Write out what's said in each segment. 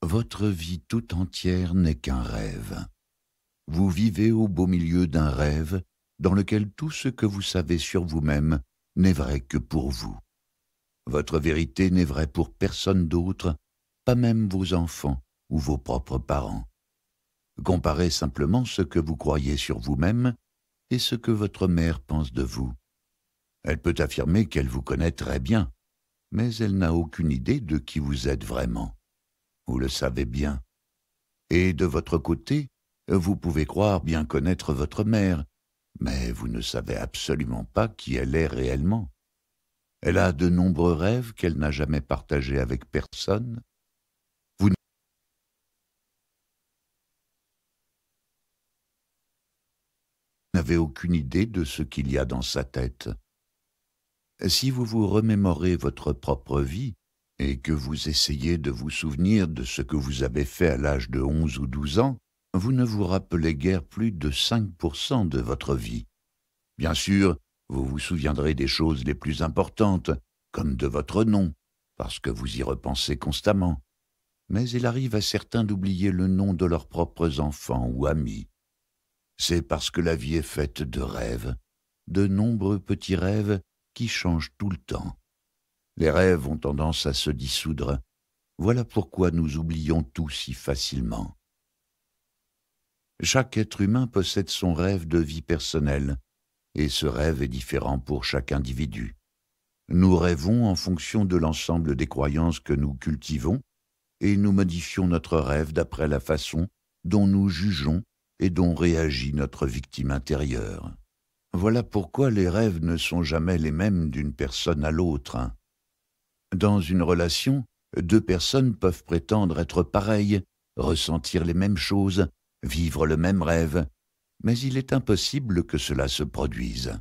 Votre vie tout entière n'est qu'un rêve. Vous vivez au beau milieu d'un rêve dans lequel tout ce que vous savez sur vous-même n'est vrai que pour vous. Votre vérité n'est vraie pour personne d'autre, pas même vos enfants ou vos propres parents. Comparez simplement ce que vous croyez sur vous-même et ce que votre mère pense de vous. Elle peut affirmer qu'elle vous connaît très bien, mais elle n'a aucune idée de qui vous êtes vraiment. Vous le savez bien. Et de votre côté, vous pouvez croire bien connaître votre mère, mais vous ne savez absolument pas qui elle est réellement. Elle a de nombreux rêves qu'elle n'a jamais partagés avec personne. Vous n'avez aucune idée de ce qu'il y a dans sa tête. Si vous vous remémorez votre propre vie et que vous essayez de vous souvenir de ce que vous avez fait à l'âge de 11 ou 12 ans, vous ne vous rappelez guère plus de 5% de votre vie. Bien sûr, vous vous souviendrez des choses les plus importantes, comme de votre nom, parce que vous y repensez constamment. Mais il arrive à certains d'oublier le nom de leurs propres enfants ou amis. C'est parce que la vie est faite de rêves, de nombreux petits rêves qui changent tout le temps. Les rêves ont tendance à se dissoudre. Voilà pourquoi nous oublions tout si facilement. Chaque être humain possède son rêve de vie personnelle, et ce rêve est différent pour chaque individu. Nous rêvons en fonction de l'ensemble des croyances que nous cultivons, et nous modifions notre rêve d'après la façon dont nous jugeons et dont réagit notre victime intérieure. Voilà pourquoi les rêves ne sont jamais les mêmes d'une personne à l'autre. Dans une relation, deux personnes peuvent prétendre être pareilles, ressentir les mêmes choses, vivre le même rêve, mais il est impossible que cela se produise.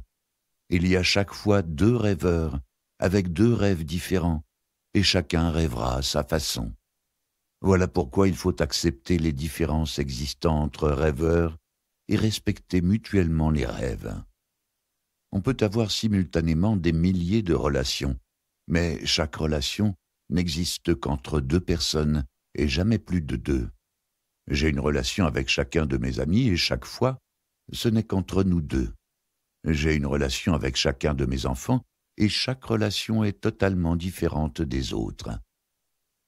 Il y a chaque fois deux rêveurs, avec deux rêves différents, et chacun rêvera à sa façon. Voilà pourquoi il faut accepter les différences existant entre rêveurs et respecter mutuellement les rêves. On peut avoir simultanément des milliers de relations, mais chaque relation n'existe qu'entre deux personnes et jamais plus de deux. J'ai une relation avec chacun de mes amis et chaque fois, ce n'est qu'entre nous deux. J'ai une relation avec chacun de mes enfants et chaque relation est totalement différente des autres.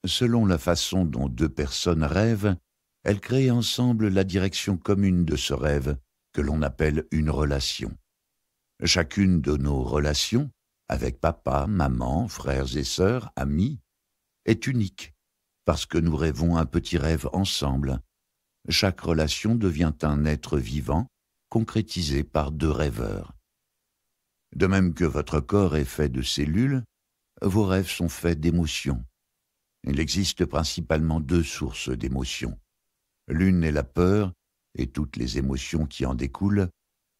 Selon la façon dont deux personnes rêvent, elles créent ensemble la direction commune de ce rêve que l'on appelle une relation. Chacune de nos relations, avec papa, maman, frères et sœurs, amis, est unique, parce que nous rêvons un petit rêve ensemble. Chaque relation devient un être vivant, concrétisé par deux rêveurs. De même que votre corps est fait de cellules, vos rêves sont faits d'émotions. Il existe principalement deux sources d'émotions. L'une est la peur et toutes les émotions qui en découlent,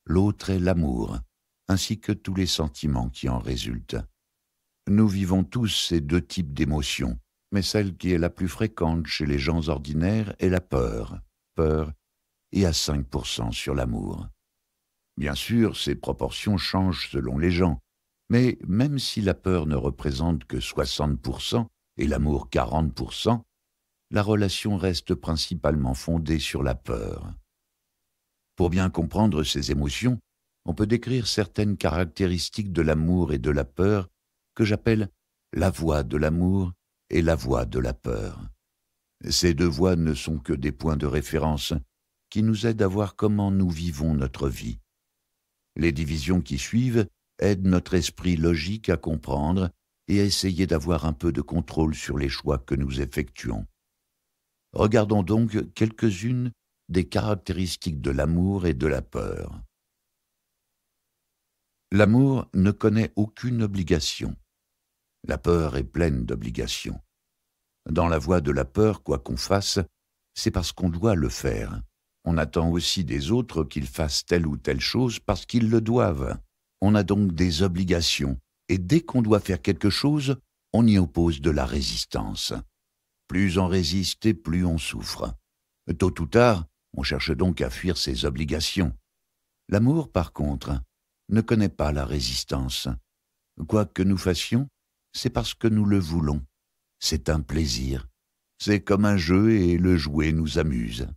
l'autre est l'amour, ainsi que tous les sentiments qui en résultent. Nous vivons tous ces deux types d'émotions, mais celle qui est la plus fréquente chez les gens ordinaires est la peur, et à 5% sur l'amour. Bien sûr, ces proportions changent selon les gens, mais même si la peur ne représente que 60% et l'amour 40%, la relation reste principalement fondée sur la peur. Pour bien comprendre ces émotions, on peut décrire certaines caractéristiques de l'amour et de la peur que j'appelle la voie de l'amour et la voie de la peur. Ces deux voies ne sont que des points de référence qui nous aident à voir comment nous vivons notre vie. Les divisions qui suivent aident notre esprit logique à comprendre et à essayer d'avoir un peu de contrôle sur les choix que nous effectuons. Regardons donc quelques-unes des caractéristiques de l'amour et de la peur. L'amour ne connaît aucune obligation. La peur est pleine d'obligations. Dans la voie de la peur, quoi qu'on fasse, c'est parce qu'on doit le faire. On attend aussi des autres qu'ils fassent telle ou telle chose parce qu'ils le doivent. On a donc des obligations, et dès qu'on doit faire quelque chose, on y oppose de la résistance. Plus on résiste et plus on souffre. Tôt ou tard, on cherche donc à fuir ses obligations. L'amour, par contre, ne connaît pas la résistance. Quoi que nous fassions, c'est parce que nous le voulons. C'est un plaisir. C'est comme un jeu et le jouer nous amuse.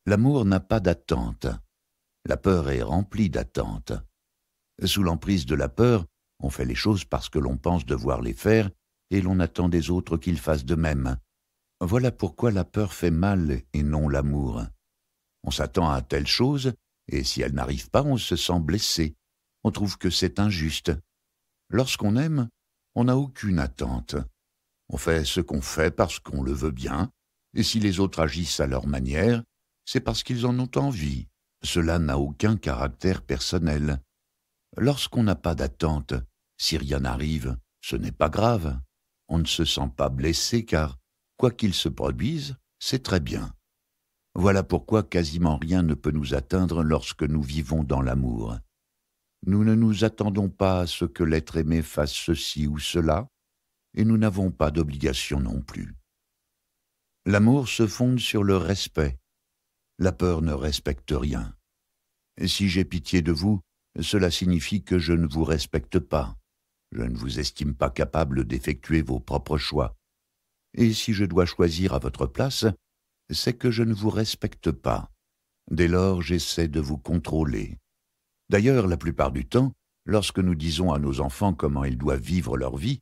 L'amour n'a pas d'attente. La peur est remplie d'attentes. Sous l'emprise de la peur, on fait les choses parce que l'on pense devoir les faire et l'on attend des autres qu'ils fassent de même. Voilà pourquoi la peur fait mal et non l'amour. On s'attend à telle chose et si elle n'arrive pas, on se sent blessé. On trouve que c'est injuste. Lorsqu'on aime, on n'a aucune attente. On fait ce qu'on fait parce qu'on le veut bien, et si les autres agissent à leur manière, c'est parce qu'ils en ont envie. Cela n'a aucun caractère personnel. Lorsqu'on n'a pas d'attente, si rien n'arrive, ce n'est pas grave. On ne se sent pas blessé car, quoi qu'il se produise, c'est très bien. Voilà pourquoi quasiment rien ne peut nous atteindre lorsque nous vivons dans l'amour. Nous ne nous attendons pas à ce que l'être aimé fasse ceci ou cela, et nous n'avons pas d'obligation non plus. L'amour se fonde sur le respect. La peur ne respecte rien. Si j'ai pitié de vous, cela signifie que je ne vous respecte pas. Je ne vous estime pas capable d'effectuer vos propres choix. Et si je dois choisir à votre place, c'est que je ne vous respecte pas. Dès lors, j'essaie de vous contrôler. D'ailleurs, la plupart du temps, lorsque nous disons à nos enfants comment ils doivent vivre leur vie,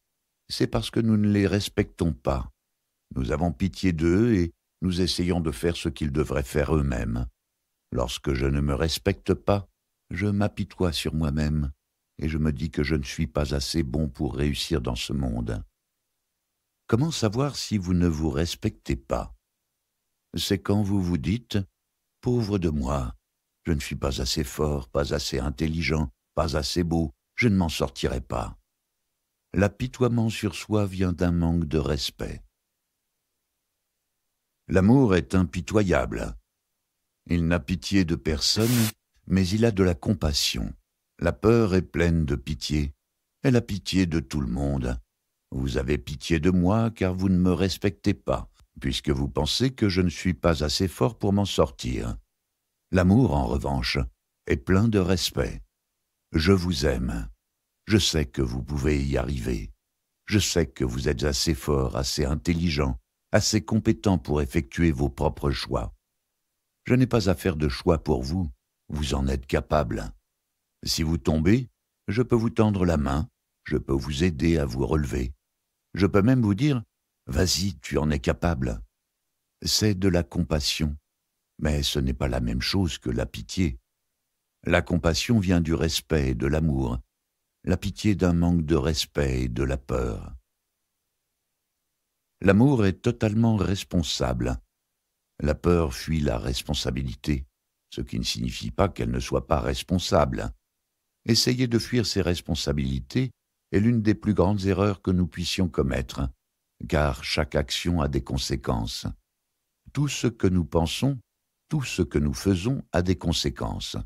c'est parce que nous ne les respectons pas. Nous avons pitié d'eux et nous essayons de faire ce qu'ils devraient faire eux-mêmes. Lorsque je ne me respecte pas, je m'apitoie sur moi-même et je me dis que je ne suis pas assez bon pour réussir dans ce monde. Comment savoir si vous ne vous respectez pas? C'est quand vous vous dites « Pauvre de moi, je ne suis pas assez fort, pas assez intelligent, pas assez beau, je ne m'en sortirai pas. » L'apitoiement sur soi vient d'un manque de respect. L'amour est impitoyable. Il n'a pitié de personne, mais il a de la compassion. La peur est pleine de pitié. Elle a pitié de tout le monde. Vous avez pitié de moi car vous ne me respectez pas, puisque vous pensez que je ne suis pas assez fort pour m'en sortir. L'amour, en revanche, est plein de respect. Je vous aime. Je sais que vous pouvez y arriver. Je sais que vous êtes assez fort, assez intelligent, assez compétent pour effectuer vos propres choix. Je n'ai pas à faire de choix pour vous, vous en êtes capable. Si vous tombez, je peux vous tendre la main, je peux vous aider à vous relever. Je peux même vous dire « Vas-y, tu en es capable ». C'est de la compassion, mais ce n'est pas la même chose que la pitié. La compassion vient du respect et de l'amour, la pitié d'un manque de respect et de la peur. L'amour est totalement responsable. La peur fuit la responsabilité, ce qui ne signifie pas qu'elle ne soit pas responsable. Essayer de fuir ses responsabilités est l'une des plus grandes erreurs que nous puissions commettre, car chaque action a des conséquences. Tout ce que nous pensons, tout ce que nous faisons a des conséquences.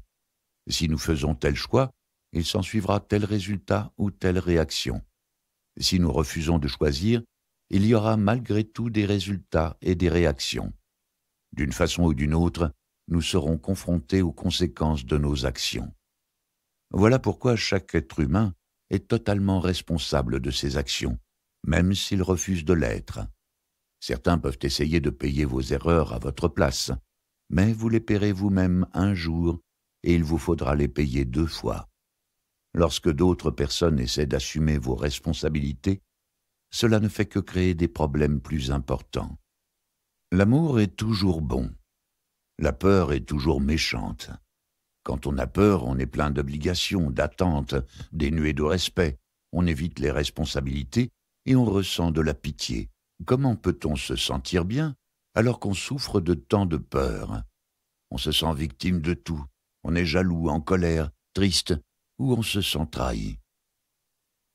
Si nous faisons tel choix, il s'ensuivra tel résultat ou telle réaction. Si nous refusons de choisir, il y aura malgré tout des résultats et des réactions. D'une façon ou d'une autre, nous serons confrontés aux conséquences de nos actions. Voilà pourquoi chaque être humain est totalement responsable de ses actions, même s'il refuse de l'être. Certains peuvent essayer de payer vos erreurs à votre place, mais vous les paierez vous-même un jour et il vous faudra les payer 2 fois. Lorsque d'autres personnes essaient d'assumer vos responsabilités, cela ne fait que créer des problèmes plus importants. L'amour est toujours bon. La peur est toujours méchante. Quand on a peur, on est plein d'obligations, d'attentes, dénué de respect. On évite les responsabilités et on ressent de la pitié. Comment peut-on se sentir bien alors qu'on souffre de tant de peur? On se sent victime de tout. On est jaloux, en colère, triste, ou on se sent trahi.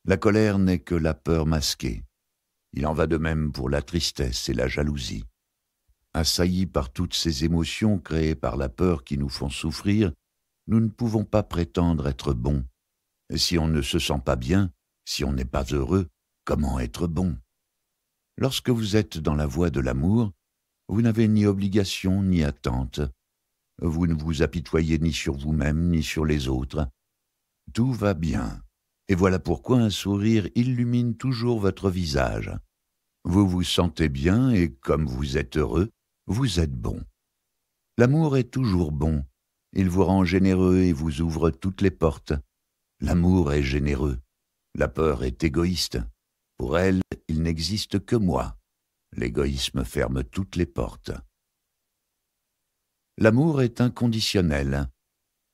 La colère n'est que la peur masquée. Il en va de même pour la tristesse et la jalousie. Assaillis par toutes ces émotions créées par la peur qui nous font souffrir, nous ne pouvons pas prétendre être bons. Si on ne se sent pas bien, si on n'est pas heureux, comment être bon? Lorsque vous êtes dans la voie de l'amour, vous n'avez ni obligation ni attente. Vous ne vous apitoyez ni sur vous-même ni sur les autres. Tout va bien. Et voilà pourquoi un sourire illumine toujours votre visage. Vous vous sentez bien et comme vous êtes heureux, vous êtes bon. L'amour est toujours bon. Il vous rend généreux et vous ouvre toutes les portes. L'amour est généreux. La peur est égoïste. Pour elle, il n'existe que moi. L'égoïsme ferme toutes les portes. L'amour est inconditionnel.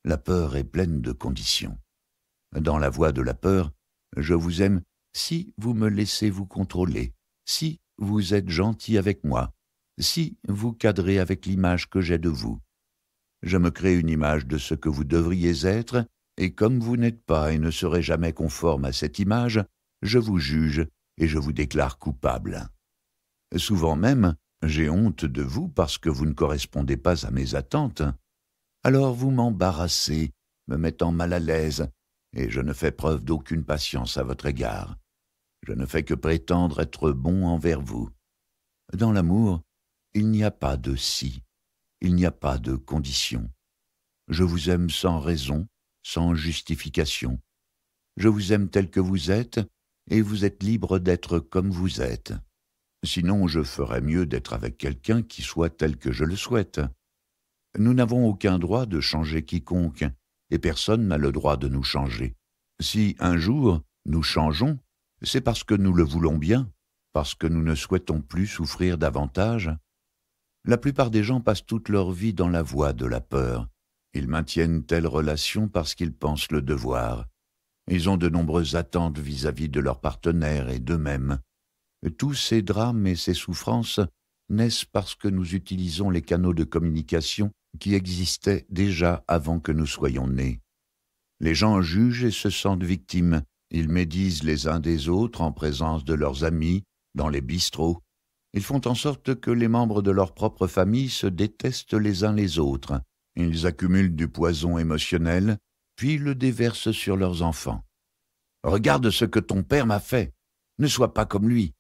La peur est pleine de conditions. Dans la voie de la peur, je vous aime si vous me laissez vous contrôler, si vous êtes gentil avec moi, si vous cadrez avec l'image que j'ai de vous. Je me crée une image de ce que vous devriez être, et comme vous n'êtes pas et ne serez jamais conforme à cette image, je vous juge et je vous déclare coupable. Souvent même, j'ai honte de vous parce que vous ne correspondez pas à mes attentes. Alors vous m'embarrassez, me mettant mal à l'aise, et je ne fais preuve d'aucune patience à votre égard. Je ne fais que prétendre être bon envers vous. Dans l'amour, il n'y a pas de si, il n'y a pas de condition. Je vous aime sans raison, sans justification. Je vous aime tel que vous êtes, et vous êtes libre d'être comme vous êtes. Sinon, je ferais mieux d'être avec quelqu'un qui soit tel que je le souhaite. Nous n'avons aucun droit de changer quiconque, et personne n'a le droit de nous changer. Si un jour nous changeons, c'est parce que nous le voulons bien, parce que nous ne souhaitons plus souffrir davantage. La plupart des gens passent toute leur vie dans la voie de la peur. Ils maintiennent telle relation parce qu'ils pensent le devoir. Ils ont de nombreuses attentes vis-à-vis de leur partenaire et d'eux-mêmes. Tous ces drames et ces souffrances naissent parce que nous utilisons les canaux de communication qui existaient déjà avant que nous soyons nés. Les gens jugent et se sentent victimes. Ils médisent les uns des autres en présence de leurs amis, dans les bistrots. Ils font en sorte que les membres de leur propre famille se détestent les uns les autres. Ils accumulent du poison émotionnel, puis le déversent sur leurs enfants. « Regarde ce que ton père m'a fait. Ne sois pas comme lui.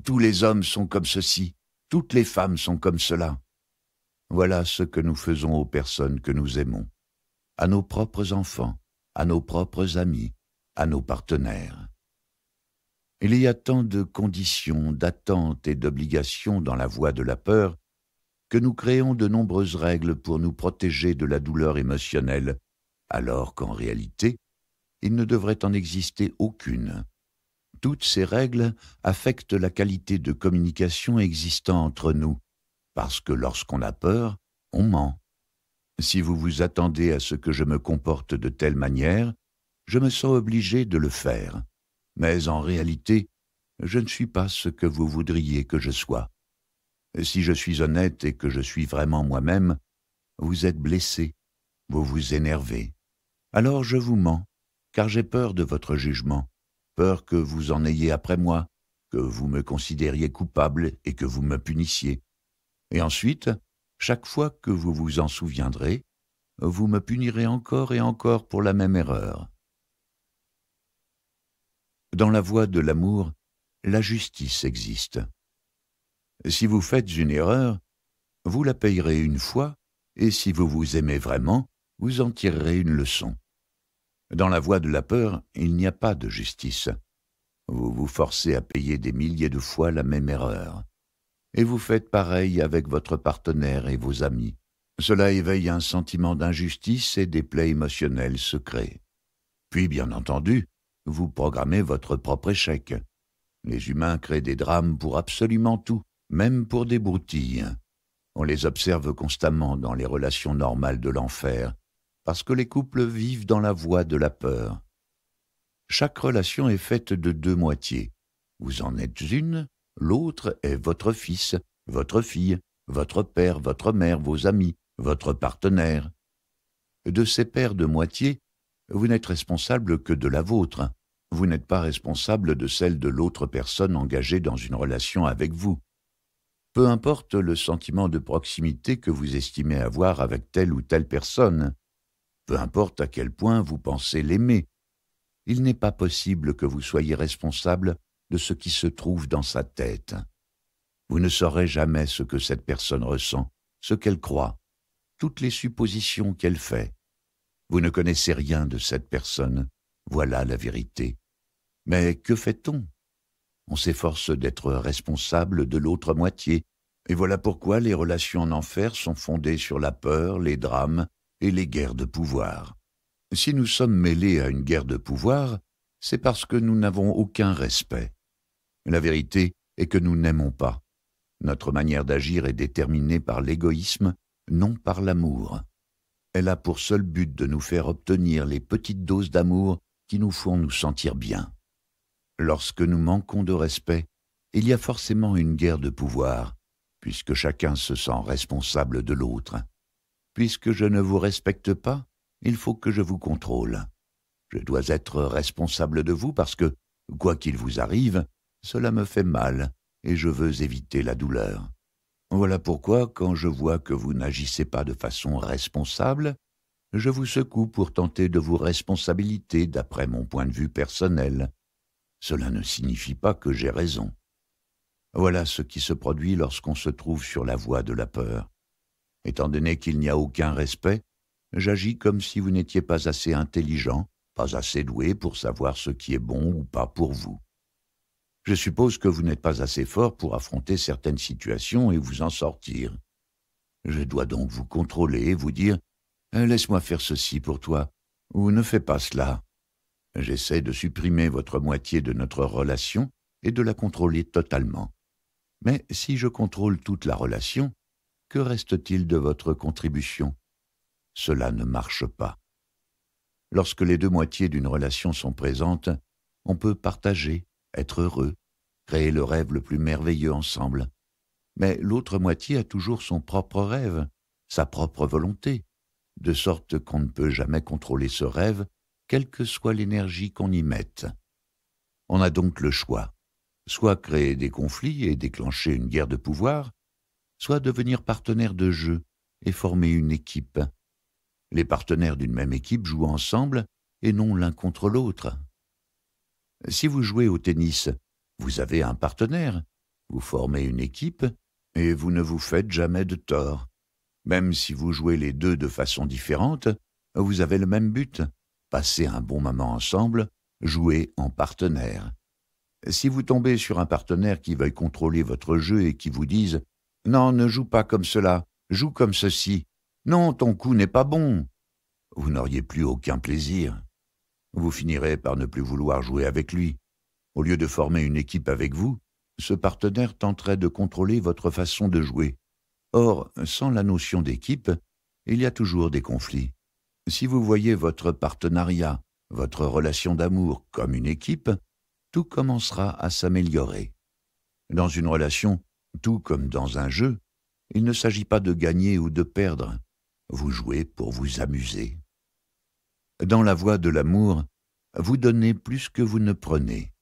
Tous les hommes sont comme ceci. Toutes les femmes sont comme cela. » Voilà ce que nous faisons aux personnes que nous aimons, à nos propres enfants, à nos propres amis, à nos partenaires. Il y a tant de conditions, d'attentes et d'obligations dans la voie de la peur que nous créons de nombreuses règles pour nous protéger de la douleur émotionnelle, alors qu'en réalité, il ne devrait en exister aucune. Toutes ces règles affectent la qualité de communication existant entre nous, parce que lorsqu'on a peur, on ment. Si vous vous attendez à ce que je me comporte de telle manière, je me sens obligé de le faire. Mais en réalité, je ne suis pas ce que vous voudriez que je sois. Si je suis honnête et que je suis vraiment moi-même, vous êtes blessé, vous vous énervez. Alors je vous mens, car j'ai peur de votre jugement, peur que vous en ayez après moi, que vous me considériez coupable et que vous me punissiez. Et ensuite, chaque fois que vous vous en souviendrez, vous me punirez encore et encore pour la même erreur. Dans la voie de l'amour, la justice existe. Si vous faites une erreur, vous la payerez une fois, et si vous vous aimez vraiment, vous en tirerez une leçon. Dans la voie de la peur, il n'y a pas de justice. Vous vous forcez à payer des milliers de fois la même erreur. Et vous faites pareil avec votre partenaire et vos amis. Cela éveille un sentiment d'injustice et des plaies émotionnelles se créent. Puis, bien entendu, vous programmez votre propre échec. Les humains créent des drames pour absolument tout, même pour des broutilles. On les observe constamment dans les relations normales de l'enfer, parce que les couples vivent dans la voie de la peur. Chaque relation est faite de deux moitiés. Vous en êtes une, l'autre est votre fils, votre fille, votre père, votre mère, vos amis, votre partenaire. De ces paires de moitiés, vous n'êtes responsable que de la vôtre. Vous n'êtes pas responsable de celle de l'autre personne engagée dans une relation avec vous. Peu importe le sentiment de proximité que vous estimez avoir avec telle ou telle personne, peu importe à quel point vous pensez l'aimer, il n'est pas possible que vous soyez responsable de ce qui se trouve dans sa tête. Vous ne saurez jamais ce que cette personne ressent, ce qu'elle croit, toutes les suppositions qu'elle fait. Vous ne connaissez rien de cette personne, Voilà la vérité. Mais que fait-on? On s'efforce d'être responsable de l'autre moitié, et voilà pourquoi les relations en enfer sont fondées sur la peur, les drames et les guerres de pouvoir. Si nous sommes mêlés à une guerre de pouvoir, c'est parce que nous n'avons aucun respect. La vérité est que nous n'aimons pas. Notre manière d'agir est déterminée par l'égoïsme, non par l'amour. Elle a pour seul but de nous faire obtenir les petites doses d'amour qui nous font nous sentir bien. Lorsque nous manquons de respect, il y a forcément une guerre de pouvoir, puisque chacun se sent responsable de l'autre. Puisque je ne vous respecte pas, il faut que je vous contrôle. Je dois être responsable de vous parce que, quoi qu'il vous arrive, cela me fait mal et je veux éviter la douleur. Voilà pourquoi, quand je vois que vous n'agissez pas de façon responsable, je vous secoue pour tenter de vous responsabiliser d'après mon point de vue personnel. Cela ne signifie pas que j'ai raison. Voilà ce qui se produit lorsqu'on se trouve sur la voie de la peur. Étant donné qu'il n'y a aucun respect, j'agis comme si vous n'étiez pas assez intelligent, pas assez doué pour savoir ce qui est bon ou pas pour vous. Je suppose que vous n'êtes pas assez fort pour affronter certaines situations et vous en sortir. Je dois donc vous contrôler et vous dire « Laisse-moi faire ceci pour toi » ou « Ne fais pas cela ». J'essaie de supprimer votre moitié de notre relation et de la contrôler totalement. Mais si je contrôle toute la relation, que reste-t-il de votre contribution? Cela ne marche pas. Lorsque les deux moitiés d'une relation sont présentes, on peut partager, être heureux, créer le rêve le plus merveilleux ensemble. Mais l'autre moitié a toujours son propre rêve, sa propre volonté, de sorte qu'on ne peut jamais contrôler ce rêve, quelle que soit l'énergie qu'on y mette. On a donc le choix, soit créer des conflits et déclencher une guerre de pouvoir, soit devenir partenaire de jeu et former une équipe. Les partenaires d'une même équipe jouent ensemble et non l'un contre l'autre. Si vous jouez au tennis, vous avez un partenaire, vous formez une équipe et vous ne vous faites jamais de tort. Même si vous jouez les deux de façon différente, vous avez le même but, passer un bon moment ensemble, jouer en partenaire. Si vous tombez sur un partenaire qui veuille contrôler votre jeu et qui vous dise « Non, ne joue pas comme cela, joue comme ceci. Non, ton coup n'est pas bon », vous n'auriez plus aucun plaisir. Vous finirez par ne plus vouloir jouer avec lui. Au lieu de former une équipe avec vous, ce partenaire tenterait de contrôler votre façon de jouer. Or, sans la notion d'équipe, il y a toujours des conflits. Si vous voyez votre partenariat, votre relation d'amour comme une équipe, tout commencera à s'améliorer. Dans une relation, tout comme dans un jeu, il ne s'agit pas de gagner ou de perdre. Vous jouez pour vous amuser. Dans la voie de l'amour, vous donnez plus que vous ne prenez.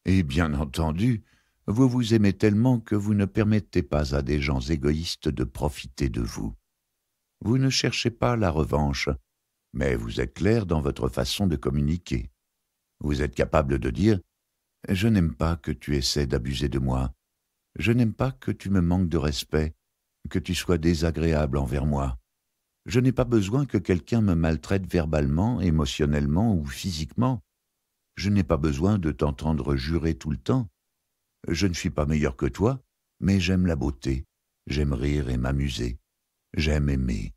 Et bien entendu, vous vous aimez tellement que vous ne permettez pas à des gens égoïstes de profiter de vous. Vous ne cherchez pas la revanche, mais vous êtes clair dans votre façon de communiquer. Vous êtes capable de dire « Je n'aime pas que tu essaies d'abuser de moi. Je n'aime pas que tu me manques de respect, que tu sois désagréable envers moi. Je n'ai pas besoin que quelqu'un me maltraite verbalement, émotionnellement ou physiquement. Je n'ai pas besoin de t'entendre jurer tout le temps. Je ne suis pas meilleur que toi, mais j'aime la beauté, j'aime rire et m'amuser, j'aime aimer.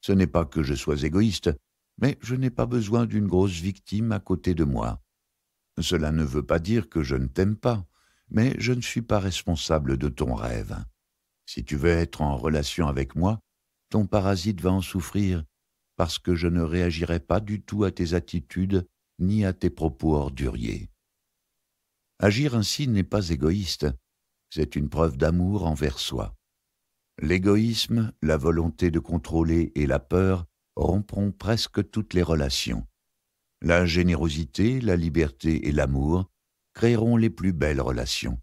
Ce n'est pas que je sois égoïste, mais je n'ai pas besoin d'une grosse victime à côté de moi. Cela ne veut pas dire que je ne t'aime pas, mais je ne suis pas responsable de ton rêve. Si tu veux être en relation avec moi, ton parasite va en souffrir, parce que je ne réagirai pas du tout à tes attitudes ni à tes propos orduriers. Agir ainsi n'est pas égoïste, c'est une preuve d'amour envers soi. L'égoïsme, la volonté de contrôler et la peur rompront presque toutes les relations. La générosité, la liberté et l'amour créeront les plus belles relations.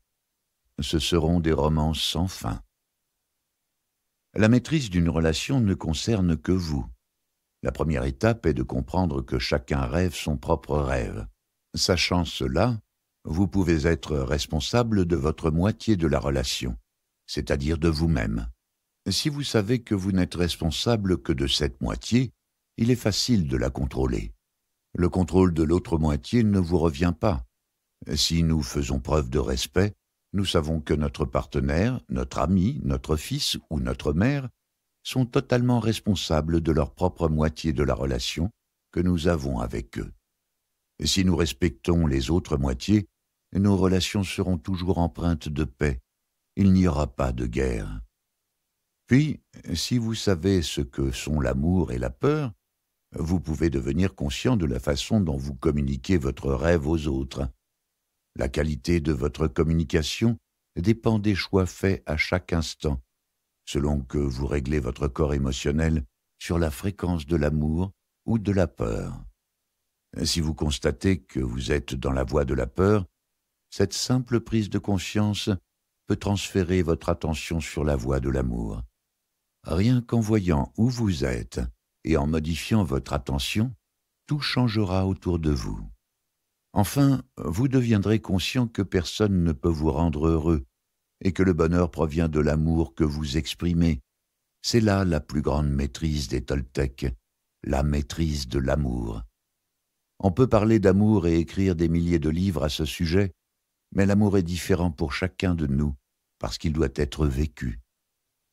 Ce seront des romances sans fin. La maîtrise d'une relation ne concerne que vous. La première étape est de comprendre que chacun rêve son propre rêve. Sachant cela, vous pouvez être responsable de votre moitié de la relation, c'est-à-dire de vous-même. Si vous savez que vous n'êtes responsable que de cette moitié, il est facile de la contrôler. Le contrôle de l'autre moitié ne vous revient pas. Si nous faisons preuve de respect, nous savons que notre partenaire, notre ami, notre fils ou notre mère sont totalement responsables de leur propre moitié de la relation que nous avons avec eux. Et si nous respectons les autres moitiés, nos relations seront toujours empreintes de paix. Il n'y aura pas de guerre. Puis, si vous savez ce que sont l'amour et la peur, vous pouvez devenir conscient de la façon dont vous communiquez votre rêve aux autres. La qualité de votre communication dépend des choix faits à chaque instant, selon que vous réglez votre corps émotionnel sur la fréquence de l'amour ou de la peur. Si vous constatez que vous êtes dans la voie de la peur, cette simple prise de conscience peut transférer votre attention sur la voie de l'amour. Rien qu'en voyant où vous êtes et en modifiant votre attention, tout changera autour de vous. Enfin, vous deviendrez conscient que personne ne peut vous rendre heureux et que le bonheur provient de l'amour que vous exprimez. C'est là la plus grande maîtrise des Toltecs, la maîtrise de l'amour. On peut parler d'amour et écrire des milliers de livres à ce sujet, mais l'amour est différent pour chacun de nous parce qu'il doit être vécu.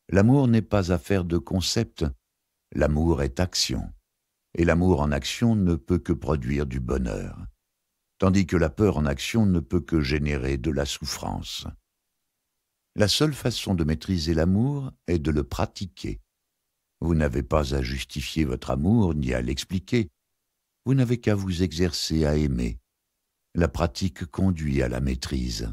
L'amour n'est pas affaire de concept, l'amour est action, et l'amour en action ne peut que produire du bonheur, tandis que la peur en action ne peut que générer de la souffrance. La seule façon de maîtriser l'amour est de le pratiquer. Vous n'avez pas à justifier votre amour ni à l'expliquer, vous n'avez qu'à vous exercer à aimer. La pratique conduit à la maîtrise.